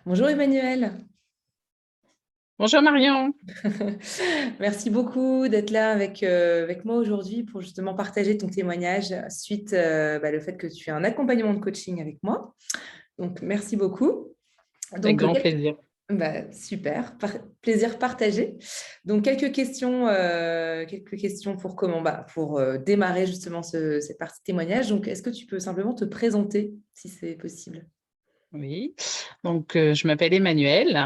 Bonjour Emmanuel. Bonjour Marion. Merci beaucoup d'être là avec moi aujourd'hui pour justement partager ton témoignage suite le fait que tu aies un accompagnement de coaching avec moi. Donc, merci beaucoup. Avec Donc, grand plaisir. super, plaisir partagé. Donc, quelques questions pour pour démarrer justement cette partie de témoignage. Donc, est-ce que tu peux simplement te présenter si c'est possible? Oui. Donc, je m'appelle Emmanuelle.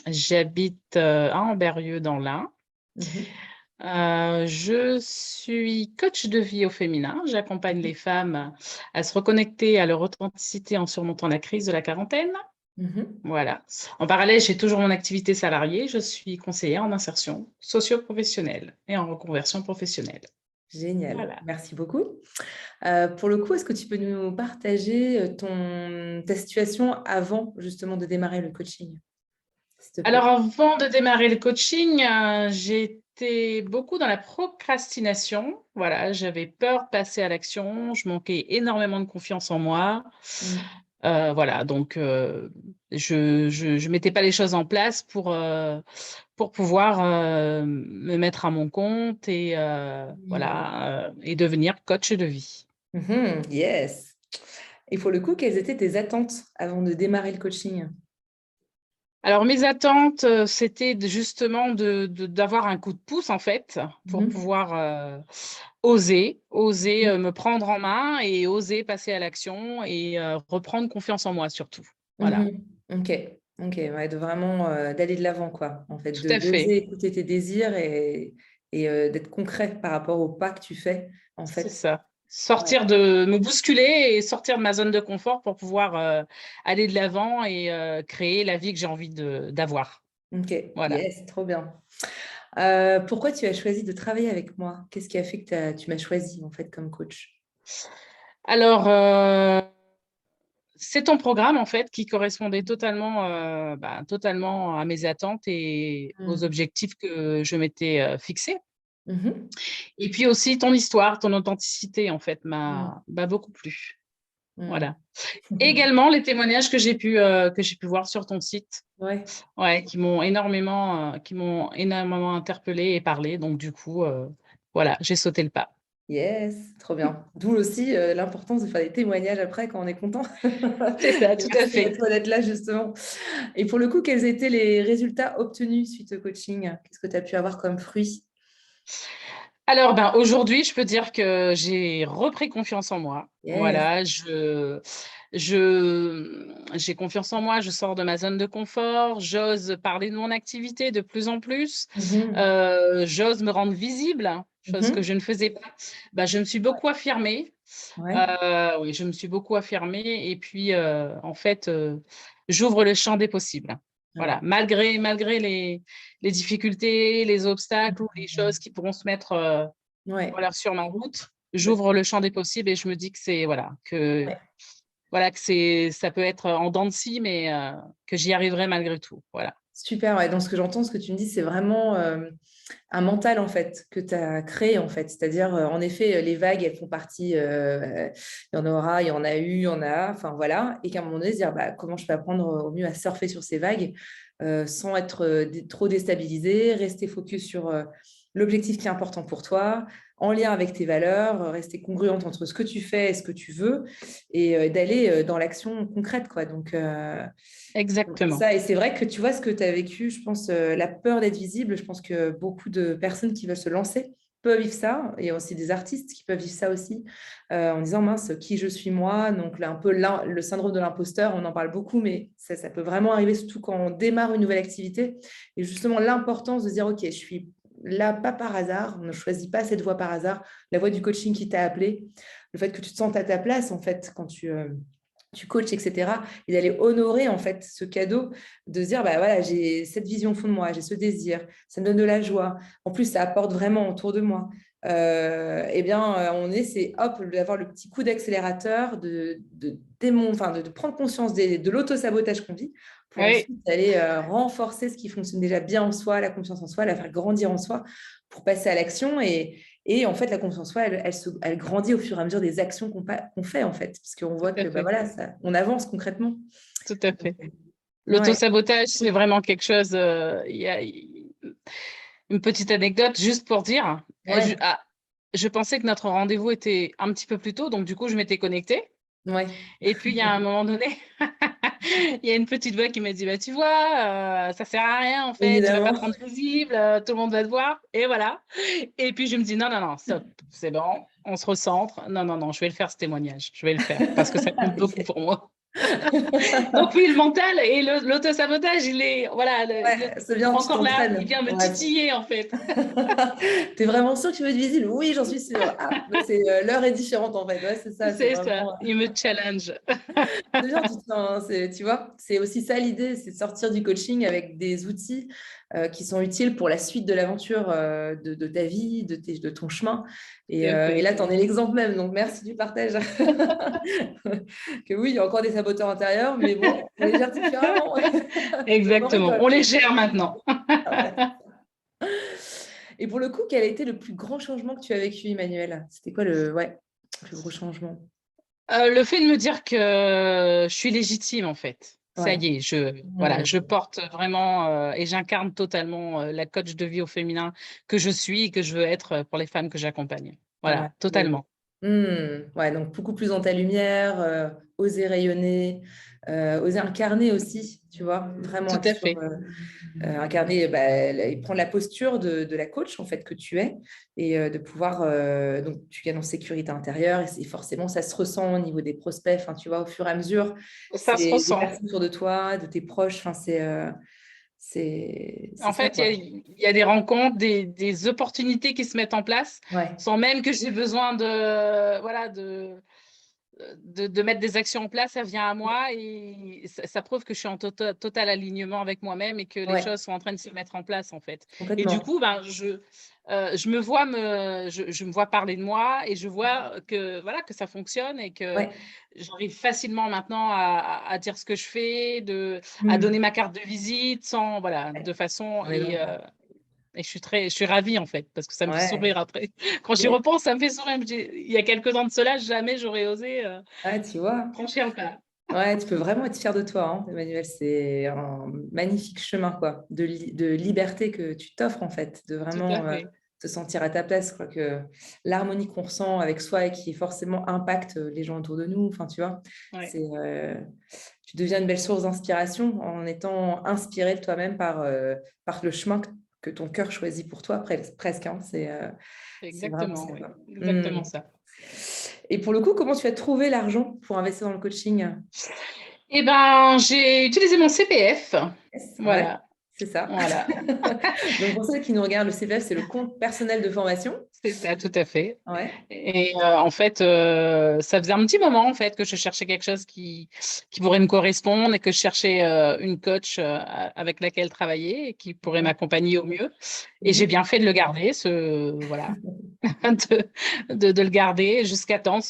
J'habite à Amberieu dans l'Ain. Mhm. Je suis coach de vie au féminin. J'accompagne les femmes à se reconnecter à leur authenticité en surmontant la crise de la quarantaine. Mhm. Voilà. En parallèle, j'ai toujours mon activité salariée. Je suis conseillère en insertion socio-professionnelle et en reconversion professionnelle. Génial, Voilà. merci beaucoup. Pour le coup, est-ce que tu peux nous partager ta situation avant justement de démarrer le coaching, s'il te Alors, plaît? avant de démarrer le coaching, j'étais beaucoup dans la procrastination. Voilà, j'avais peur de passer à l'action. Je manquais énormément de confiance en moi. Mm. Voilà, donc je mettais pas les choses en place pour pouvoir me mettre à mon compte et Mm. voilà et devenir coach de vie. Mhm, yes. Et pour le coup, quelles étaient tes attentes avant de démarrer le coaching? Alors, mes attentes, c'était justement d'avoir un coup de pouce, en fait, pour Mhm. pouvoir oser me prendre en main et oser passer à l'action et reprendre confiance en moi, surtout. Voilà, Mhm. Ok, ok, ouais, de vraiment d'aller de l'avant, quoi, en fait, tout à d'oser fait. écouter tes désirs et d'être concret par rapport au pas que tu fais, en C'est fait. ça. Ouais. Sortir de me bousculer et sortir de ma zone de confort pour pouvoir aller de l'avant et créer la vie que j'ai envie d'avoir. Ok, Voilà. yes, trop bien. Pourquoi tu as choisi de travailler avec moi? Qu'est-ce qui a fait que tu m'as choisi en fait comme coach? Alors, c'est ton programme, en fait, qui correspondait totalement à mes attentes et aux Mm. objectifs que je m'étais fixés. Mhm. Et puis aussi, ton histoire, ton authenticité, en fait, Mm. m'a beaucoup plu. Mm. Voilà. Et également, les témoignages que j'ai pu voir sur ton site, Ouais, ouais, qui m'ont énormément interpellée et parlé. Donc, du coup, voilà, j'ai sauté le pas. yes, trop bien. D'où aussi l'importance de faire des témoignages après quand on est content. C'est ça, Et tout à merci à fait. toi d'être là justement. Et pour le coup, quels étaient les résultats obtenus suite au coaching? Qu'est-ce que tu as pu avoir comme fruit? Alors, ben, aujourd'hui, je peux dire que j'ai repris confiance en moi. Yes. Voilà, j'ai confiance en moi, je sors de ma zone de confort, j'ose parler de mon activité de plus en plus, Mhm. j'ose me rendre visible, hein, chose que Mhm. je ne faisais pas. Ben, je me suis beaucoup affirmée. Ouais. Oui, je me suis beaucoup affirmée et puis, en fait, j'ouvre le champ des possibles. Voilà, Ouais. malgré les difficultés, les obstacles ou les choses qui pourront se mettre, Ouais. voilà, sur ma route, Bah, j'ouvre le champ des possibles et je me dis que c'est ouais. voilà, que ça peut être en dents de scie, mais que j'y arriverai malgré tout. Voilà. Super, ouais. Donc ce que j'entends, ce que tu me dis, c'est vraiment un mental en fait que tu as créé en fait. C'est-à-dire, en effet, les vagues, elles font partie, il y en aura, il y en a eu, il y en a, enfin voilà. Et qu'à un moment donné, se dire bah, comment je peux apprendre au mieux à surfer sur ces vagues sans être trop déstabilisé, rester focus sur l'objectif qui est important pour toi, en lien avec tes valeurs, rester congruente entre ce que tu fais et ce que tu veux, et d'aller dans l'action concrète, quoi. Donc, Exactement. ça, et c'est vrai que tu vois ce que tu as vécu, je pense, la peur d'être visible, je pense que beaucoup de personnes qui veulent se lancer peuvent vivre ça, et aussi des artistes qui peuvent vivre ça aussi, en disant, mince, qui je suis moi, donc là, un peu le syndrome de l'imposteur, on en parle beaucoup, mais ça peut vraiment arriver, surtout quand on démarre une nouvelle activité, et justement l'importance de se dire, ok, je suis là pas par hasard, on ne choisit pas cette voie par hasard, la voie du coaching qui t'a appelé, le fait que tu te sentes à ta place, en fait, quand tu coaches, etc. Et d'aller honorer en fait ce cadeau, de se dire, bah voilà, j'ai cette vision au fond de moi, j'ai ce désir, ça me donne de la joie. En plus, ça apporte vraiment autour de moi. Eh bien, on c'est hop, d'avoir le petit coup d'accélérateur, de prendre conscience de l'auto-sabotage qu'on vit, pour Oui, ensuite aller renforcer ce qui fonctionne déjà bien en soi, la confiance en soi, la faire grandir en soi, pour passer à l'action. Et en fait, la confiance en soi, elle grandit au fur et à mesure des actions qu'on fait, en fait, puisqu'on tout voit à que bah, fait. voilà, on avance concrètement. Tout à Donc, fait. Ouais, L'auto-sabotage, c'est vraiment quelque chose. Il y a une petite anecdote juste pour dire. ouais, Je pensais que notre rendez-vous était un petit peu plus tôt, donc du coup, je m'étais connectée. ouais. Et puis, il y a un moment donné, il y a une petite voix qui m'a dit, bah, tu vois, ça sert à rien, en fait, tu vas pas te Évidemment. rendre visible, tout le monde va te voir. Et voilà. Et puis, je me dis, non, non, non, stop, c'est bon, on se recentre. Non, non, non, je vais le faire, ce témoignage. Je vais le faire parce que ça compte beaucoup Ok. pour moi. Donc oui, le mental et l'autosabotage, il est, voilà, Ouais, c'est bien, tu encore là, il t'entraînes. vient me Ouais. titiller en fait. T'es vraiment sûr que tu veux être visible? Oui, j'en suis sûre. Ah, bah c'est l'heure est différente en fait. Ouais, c'est ça, c'est C'est ça, vraiment. il me challenge. C'est bien, tu vois, c'est aussi ça l'idée, c'est de sortir du coaching avec des outils qui sont utiles pour la suite de l'aventure de ta vie, de ton chemin. Tout à Et fait. là, tu en es l'exemple même, donc merci du partage. Que oui, il y a encore des saboteurs intérieurs, mais bon, on les gère différemment. On en Exactement. On rigole. les gère maintenant. Ah ouais. Et pour le coup, quel a été le plus grand changement que tu as vécu, Emmanuel? C'était quoi ouais, le plus gros changement? Le fait de me dire que je suis légitime en fait. Ça Ouais. y est, voilà, Hmm. je porte vraiment et j'incarne totalement la coach de vie au féminin que je suis et que je veux être pour les femmes que j'accompagne. Ouais, Voilà, totalement. Ouais, donc beaucoup plus dans ta lumière, oser rayonner, oser incarner aussi, tu vois, vraiment Tout être à sur, fait. incarner, bah, et prendre la posture de la coach en fait que tu es et de pouvoir, donc tu gagnes en sécurité intérieure et forcément ça se ressent au niveau des prospects, enfin tu vois, au fur et à mesure, Ça se c'est des ressent. personnes autour de toi, de tes proches, enfin c'est En ça fait, quoi. il y a des rencontres, des opportunités qui se mettent en place Ouais, sans même que j'ai besoin de, voilà, de mettre des actions en place, ça vient à moi et ça prouve que je suis en total alignement avec moi-même et que les ouais, choses sont en train de se mettre en place en fait. Et du complètement. coup, ben, je me vois parler de moi et je vois que, voilà, que ça fonctionne et que Ouais. j'arrive facilement maintenant à dire ce que je fais, à donner Hmm. ma carte de visite sans, voilà, Ouais, de façon on est bon. et je suis ravie en fait, parce que ça me fait Ouais. sourire après. Quand j'y Yes. repense, ça me fait sourire. Il y a quelques temps de cela, jamais j'aurais osé Ah, tu vois. franchir le pas. Ouais, tu peux vraiment être fier de toi, hein, Emmanuel. C'est un magnifique chemin, quoi, de liberté que tu t'offres, en fait, de Tout à vraiment fait. te sentir à ta place, quoi, que l'harmonie qu'on ressent avec soi et qui forcément impacte les gens autour de nous, enfin, tu vois, Ouais. tu deviens une belle source d'inspiration en étant inspiré de toi-même par le chemin que ton cœur choisit pour toi, presque, hein. C'est vraiment Exactement, ça, oui. quoi. Exactement Hmm. ça. Et pour le coup, comment tu as trouvé l'argent pour investir dans le coaching? Eh ben, j'ai utilisé mon CPF. Yes, ouais, Voilà, c'est ça. voilà. Donc, pour ceux qui nous regardent, le CPF, c'est le compte personnel de formation. C'est ça, tout à fait. Ouais. Et en fait, ça faisait un petit moment en fait que je cherchais quelque chose qui pourrait me correspondre et que je cherchais une coach avec laquelle travailler et qui pourrait Ouais. m'accompagner au mieux. Et j'ai Mhm. bien fait de le garder, voilà, de le garder jusqu'à temps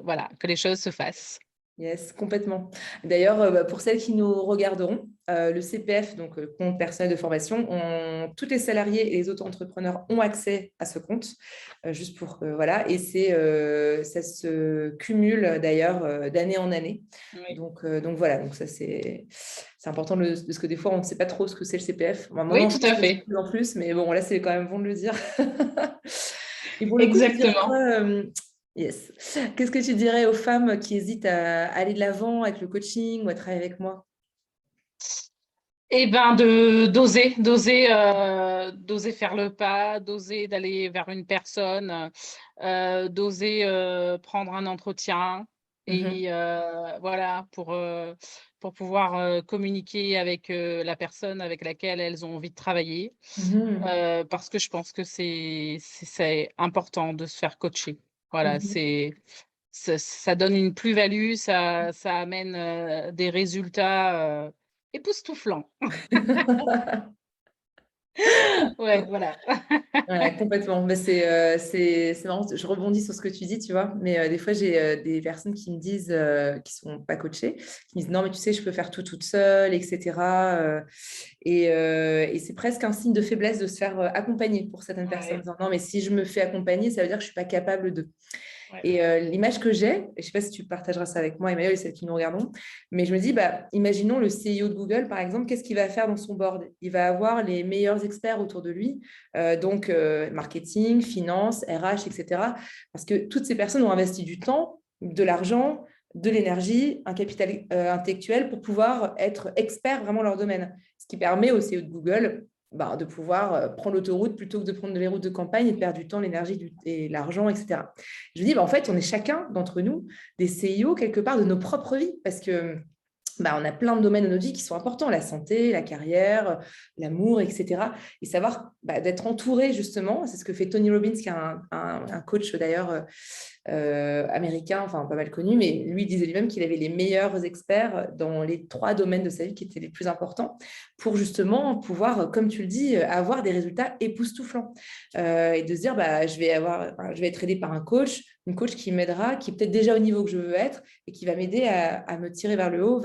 voilà, que les choses se fassent. Yes, complètement. D'ailleurs, bah, pour celles qui nous regarderont, le CPF, donc compte personnel de formation, tous les salariés et les auto-entrepreneurs ont accès à ce compte, juste pour voilà, et ça se cumule d'ailleurs d'année en année. Oui, Donc voilà, donc ça c'est important parce que des fois on ne sait pas trop ce que c'est le CPF. Enfin, oui, maintenant, je tout pense à qu'on le sait de fait. plus en plus, mais bon, là c'est quand même bon de le dire. Et pour le coup, tu dirais quoi Exactement. yes. Qu'est-ce que tu dirais aux femmes qui hésitent à aller de l'avant avec le coaching ou à travailler avec moi? Eh ben, d'oser faire le pas, d'oser d'aller vers une personne, d'oser prendre un entretien Mhm. et voilà pour pouvoir communiquer avec la personne avec laquelle elles ont envie de travailler, Mhm. parce que je pense que c'est important de se faire coacher. Voilà, Mhm. ça donne une plus-value, ça amène des résultats époustouflants. Ouais, voilà. Ouais, complètement. Mais c'est marrant, je rebondis sur ce que tu dis, tu vois. Mais des fois, j'ai des personnes qui me disent, qui sont pas coachées, qui me disent non, mais tu sais, je peux faire tout toute seule, etc. Et c'est presque un signe de faiblesse de se faire accompagner pour certaines personnes. En Ouais, disant, non, mais si je me fais accompagner, ça veut dire que je suis pas capable de. Ouais. Et l'image que j'ai, et je ne sais pas si tu partageras ça avec moi, Emmanuel, et celles qui nous regardons, mais je me dis, bah, imaginons le CEO de Google, par exemple, qu'est-ce qu'il va faire dans son board? Il va avoir les meilleurs experts autour de lui, donc marketing, finance, RH, etc. Parce que toutes ces personnes ont investi du temps, de l'argent, de l'énergie, un capital intellectuel pour pouvoir être experts vraiment dans leur domaine. Ce qui permet au CEO de Google de pouvoir prendre l'autoroute plutôt que de prendre les routes de campagne et de perdre du temps, l'énergie et l'argent, etc. Je me dis, en fait, on est chacun d'entre nous des CEO quelque part de nos propres vies parce que on a plein de domaines de notre vie qui sont importants, la santé, la carrière, l'amour, etc. Et savoir d'être entouré, justement, c'est ce que fait Tony Robbins, qui est un coach d'ailleurs américain, enfin pas mal connu, mais lui disait lui-même qu'il avait les meilleurs experts dans les 3 domaines de sa vie qui étaient les plus importants pour justement pouvoir, comme tu le dis, avoir des résultats époustouflants. Et de se dire, je vais être aidé par une coach qui m'aidera, qui est peut-être déjà au niveau que je veux être et qui va m'aider à me tirer vers le haut.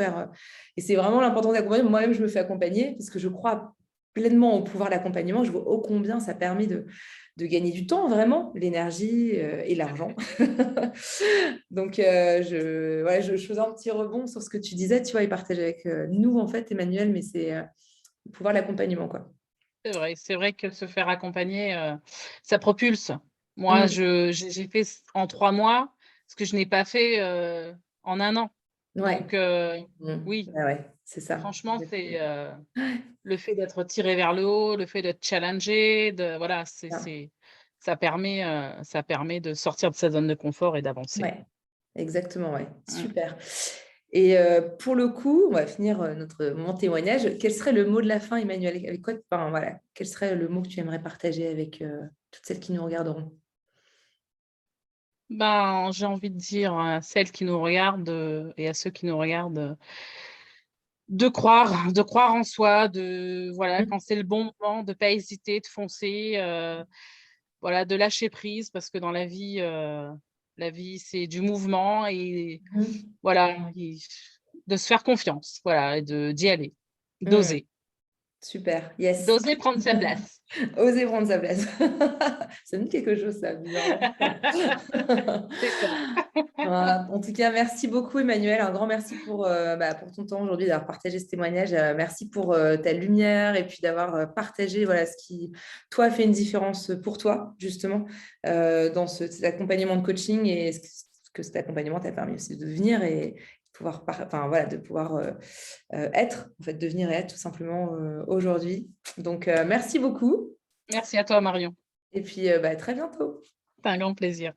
Et c'est vraiment l'importance d'accompagner. Moi-même, je me fais accompagner parce que je crois pleinement au pouvoir de l'accompagnement. Je vois ô combien ça permet de gagner du temps, vraiment, l'énergie et l'argent. Donc, je faisais un petit rebond sur ce que tu disais, tu vois, et partager avec nous, en fait, Emmanuel, mais c'est le pouvoir de l'accompagnement, quoi. C'est vrai que se faire accompagner, ça propulse. Moi, Mm. j'ai fait en 3 mois ce que je n'ai pas fait, en 1 an. Ouais. Donc Mm. oui, Ouais, ouais, c'est ça. franchement, c'est, le fait d'être tiré vers le haut, le fait d'être challengé, voilà, ça permet de sortir de sa zone de confort et d'avancer. Ouais, exactement, ouais. Mmh. Super. Et pour le coup, on va finir notre moment témoignage. Quel serait le mot de la fin, Emmanuel? Avec quoi, enfin, voilà, quel serait le mot que tu aimerais partager avec toutes celles qui nous regarderont? Ben, j'ai envie de dire à celles qui nous regardent, et à ceux qui nous regardent, de croire en soi, voilà, Mm. quand c'est le bon moment, de pas hésiter, de foncer, voilà, de lâcher prise parce que dans la vie, c'est du mouvement et Mm. voilà, de se faire confiance, voilà, et d'y aller, Mm. d'oser, Super, yes. d'oser prendre sa place. Oser prendre sa place. Ça me dit quelque chose, ça, bizarrement. C'est ça. Voilà. En tout cas, merci beaucoup, Emmanuel. Un grand merci pour ton temps aujourd'hui, d'avoir partagé ce témoignage. Merci pour ta lumière et puis d'avoir partagé voilà, ce qui, toi, fait une différence pour toi, justement, dans cet accompagnement de coaching et ce que cet accompagnement t'a permis aussi de devenir et de pouvoir être, en fait, devenir et être tout simplement aujourd'hui. Donc, merci beaucoup Merci à toi, Marion. et puis très bientôt. C'est un grand plaisir.